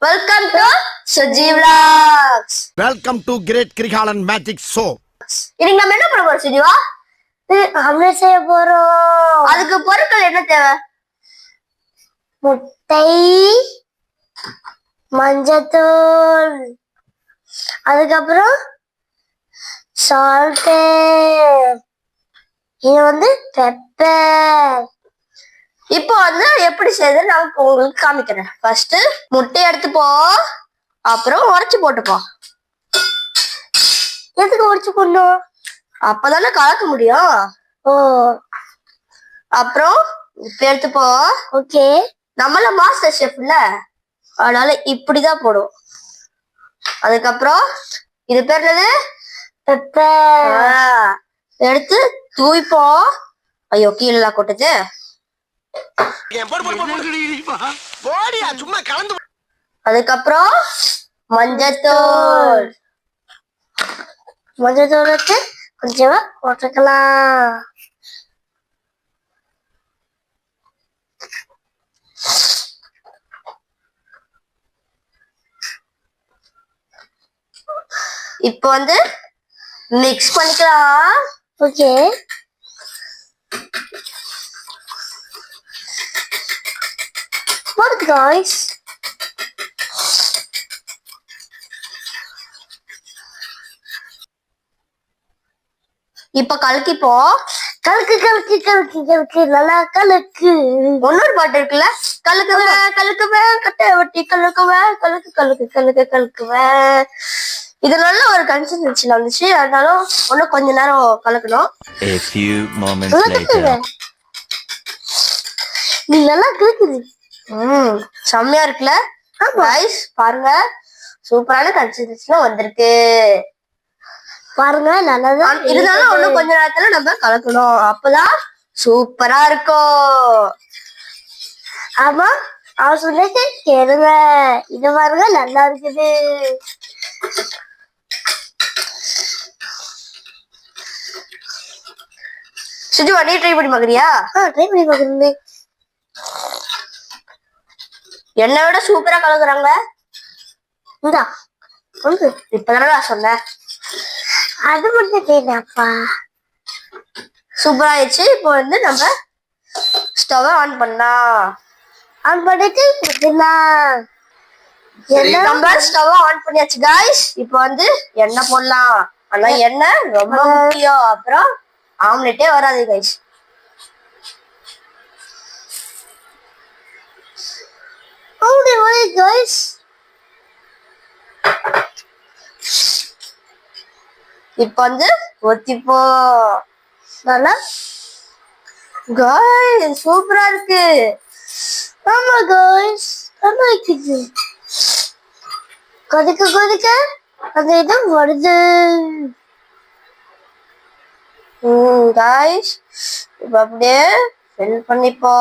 Welcome to Suji Vlogs. Welcome to Great Krigalan Magic Show. இன்னைக்கு நம்ம என்ன பண்ண போறோம் சுஜிவா? ஆம்லெட் செய்ய போறோம். அதுக்கு பொருட்கள் என்ன தேவை? முட்டை, மஞ்சத்தூள், அதுக்கப்புறம் சால்ட், இது பெப்பர். இப்போ எப்படி செய்யுது நான் உங்களுக்கு காமிக்கிறேன். ஃபர்ஸ்ட் முட்டை எடுத்துப்போ, அப்புறம் உடைச்சு போட்டுப்போ. எதுக்கு உடைச்சு போடணும்? அப்பதானே கலக்க முடியும். ஓ, அப்புறம் இப்ப எடுத்துப்போ. ஓகே. நம்மள மாஸ்டர் ஷெஃப்ல, அதனால இப்படிதான் போடுவோம். அதுக்கப்புறம் இது பேர் என்னது? பெப்பர். எடுத்து தூய்ப்போம். ஐயோ கீழே கொட்டுது. அதுக்கப்புறம் மஞ்சத்தூள். மஞ்சத்தூள் வச்சு கொஞ்சமா போட்டுக்கலாம். இப்போ மிக்ஸ் பண்ணிக்கலாம். ஓகே. What guys? இப்ப கலக்கிப்போ. கலக்கு கலக்கு கலக்கு கலக்கு நல்லா கலக்கு. இன்னொரு பாட்டு இருக்குல்ல, கலக்குவேன் கலக்குவேன் கட்டை ஒட்டி கலக்குவேன் கலக்கு கலக்கு கலக்கு கலக்குவேன். இது நல்ல ஒரு கன்சிஸ்டன்சில வந்துச்சு. அதனால இன்னும் கொஞ்ச நேரம் கலக்கணும். A few moments later. நீ நல்லா கலக்குது. செம்மையா இருக்குல்ல गाइस? பாருங்க, சூப்பரான கன்சிஸ்டன்சில வந்திருக்கு பாருங்க. நல்லதான் இருந்தாலும் இன்னும் கொஞ்ச நேரத்துல நம்ம கலக்கணும். அப்பதான் சூப்பரா இருக்கும். ஆமா, அவன் சொல்லிட்டு கேளுங்க. இது பாருங்க, நல்லா இருக்குது. சுஜி, நீ ட்ரை பண்ணி பாக்குறியா? ட்ரை பண்ணி பாக்குறேன். என்னை விட சூப்பரா கலக்குறாங்க. இந்தா இப்பதானே நான் சொன்னேன். அது மட்டும் கேட்டப்பா. சூப்பரா ஆயிடுச்சு. இப்போ நம்ம ஸ்டவ் ஆன் பண்ணலாம். ஆன் பண்ணிட்டு நம்ம ஸ்டவ் ஆன் பண்ணியாச்சு गाइस. இப்போ எண்ணெய் போடலாம். ஆனா எண்ணெய் ரொம்ப முக்கியம். அப்புறம் ஆம்லெட்டே வராது गाइस. guys. இப்போ ஒத்திப்போ. நல்லா गाइस, சூப்பரா இருக்கு. ஆமா guys, நல்லா இருக்குது. கொதிக்க கொதிக்க அந்த இது வருது. गाइस, இப்போ அப்படியே ஃபில் பண்ணிப்போ.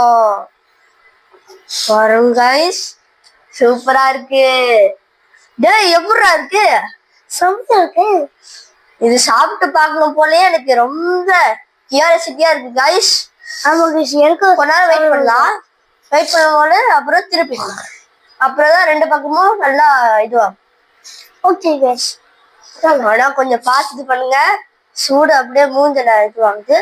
பாருங்க गाइस, சூப்பரா இருக்கு. டேய், எப்படிடா இருக்கு? செம்மையா இருக்கு. இது சாப்பிட்டு பார்க்கணும் போலயே எனக்கு ரொம்ப கியூரியாசிட்டியா இருக்கு गाइस. ஆமா guys, எனக்கு கொஞ்ச நேரம் வெயிட் பண்ணலாம். வெயிட் பண்ணும்போது அப்புறம் திருப்பிக்கலாம். அப்புறம் தான் ரெண்டு பக்கமும் நல்லா இதுவாகும். Okay guys. ஆனா கொஞ்சம் பார்த்து பண்ணுங்க. சூடு அப்படியே மூஞ்சல இதுவாங்குது.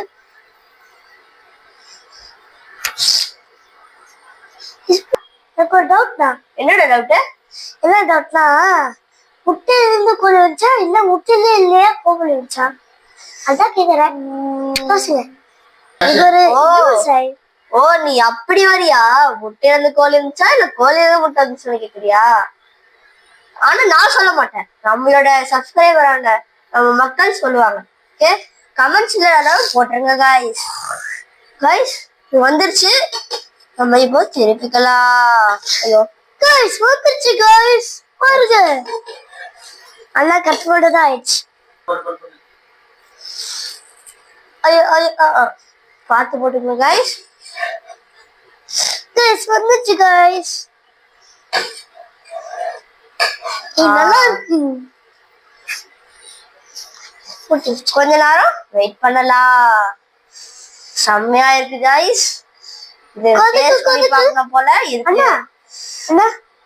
எனக்கு ஒரு டவுட் தான். என்னோட டவுட்? என்ன டவுட்னா, முட்டையில இருந்து கோழி வந்துச்சா இல்ல முட்டையில இல்லையா கோழி வந்துச்சா? அதான் கேக்குறேன். ஓ, நீ அப்படி வரியா? முட்டையில இருந்து கோழி இருந்துச்சா இல்ல கோழியில இருந்து முட்டை இருந்துச்சுன்னு கேக்குறியா? ஆனா நான் சொல்ல மாட்டேன். நம்மளோட சப்ஸ்கிரைபரான நம்ம மக்கள் சொல்லுவாங்க. ஓகே, கமெண்ட்ஸ்ல ஏதாவது போட்டுருங்க गाइस. गाइस, இது வந்துருச்சு. நம்ம இப்போ திருப்பிக்கலாம். ஐயோ guys, வந்துருச்சு guys. பாருங்க, நல்லா கட் போட்டதா ஆயிடுச்சு. ஐயோ ஐயோ, பார்த்து போட்டுங்க गाइस. guys, வந்துருச்சு guys. நல்லா இருக்கு. கொஞ்ச நேரம் வெயிட் பண்ணலாம். செம்மையா இருக்கு गाइस. இது டேஸ்ட் பண்ணி பார்க்கணும் போல இருக்கு. என்ன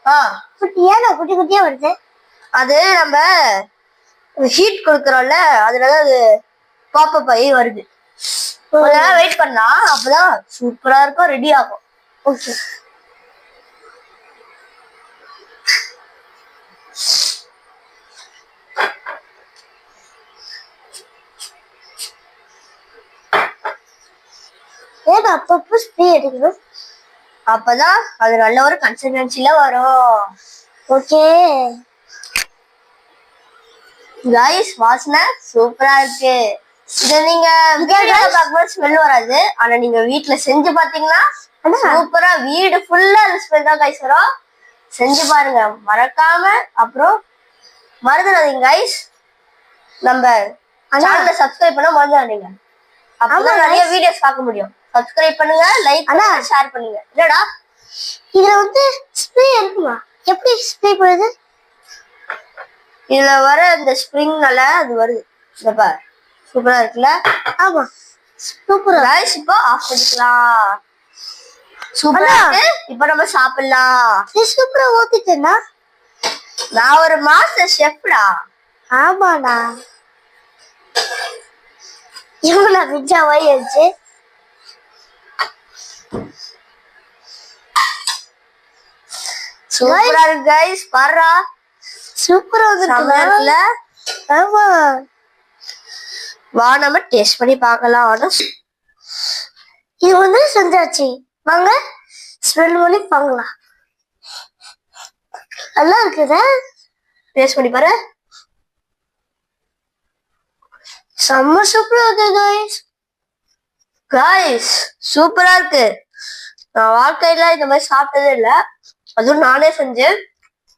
பட் ஏன்னா குட்டி குட்டியா வருது? அது நம்ம ஹீட் கொடுக்கறோம்ல, அதனால அது பாப்பப் ஆகி வருது. கொஞ்ச நேரம் வெயிட் பண்ணா அப்பதான் சூப்பரா இருக்கும், ரெடி ஆகும். ஓகே. ஏன்னா அப்பப்போ ஸ்ப்ரே அடிக்கணும், அப்பதான் அது நல்ல ஒரு கன்சிஸ்டன்சில வரும். ஓகே. கைஸ், வாசனை சூப்பரா இருக்கு. இத நீங்க வீடியோல பார்க்கும்போது ஸ்மெல் வராது, ஆனா நீங்க வீட்ல செஞ்சு பாத்தீங்கன்னா சூப்பரா வீடு ஃபுல்லா அந்த ஸ்மெல் தான் கைஸ் வரும். செஞ்சு பாருங்க மறக்காம. அப்புறம் மறந்துடாதீங்க கைஸ், நம்ம சேனலை சப்ஸ்கிரைப் பண்ண மறந்துடாதீங்க. அப்பதான் நிறைய வீடியோஸ் பார்க்க முடியும். சப்ஸ்கிரைப் பண்ணுங்க, லைக் பண்ணுங்க, ஷேர் பண்ணுங்க. என்னடா இதுல வந்து ஸ்ப்ரே இருக்குமா? எப்படி ஸ்ப்ரே பண்ணுது? இதுல வர இந்த ஸ்ப்ரிங்னால அது வருது. இந்த பாரு, சூப்பரா இருக்குல்ல? ஆமா, சூப்பரா. கைஸ், இப்போ ஆஃப் பண்ணிக்கலாம். சூப்பரா இருக்கு. இப்போ நம்ம சாப்பிடலாம். நீ சூப்பரா ஊத்திட்டேன்னா? நான் ஒரு மாஸ்டர் ஷெஃப்டா. ஆமாடா. இவ்வளவு பிச்சா வாயிடுச்சு. சூப்பரா இருக்கு கைஸ், பாருடா. சூப்பரா இருக்குல்ல? ஆமா. வா நம்ம டேஸ்ட் பண்ணி பார்க்கலாம். இது வந்து செஞ்சாச்சு, வாங்க ஸ்மெல் பண்ணி பார்க்கலாம். நல்லா இருக்குதா? டேஸ்ட் பண்ணி பாரு. செம்ம சூப்பரா இருக்கு கைஸ். கைஸ், சூப்பரா இருக்கு. நான் வாழ்க்கையில இந்த மாதிரி சாப்பிட்டதே இல்ல, அதுவும் நானே செஞ்சேன்.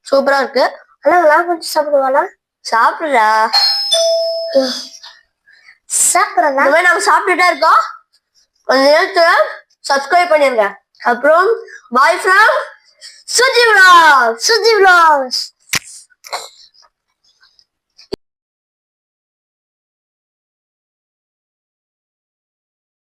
சூப்பரா இருக்கு. நான் கொஞ்சம் சாப்பிடுவானா? சாப்பிடுறா. சாப்பிடறா. இந்த மாதிரி நம்ம சாப்பிட்டுட்டே இருக்கோம். கொஞ்ச நேரத்துல சப்ஸ்கிரைப் பண்ணிருங்க. அப்புறம் பாய் ஃப்ரம் சுஜி vlogs.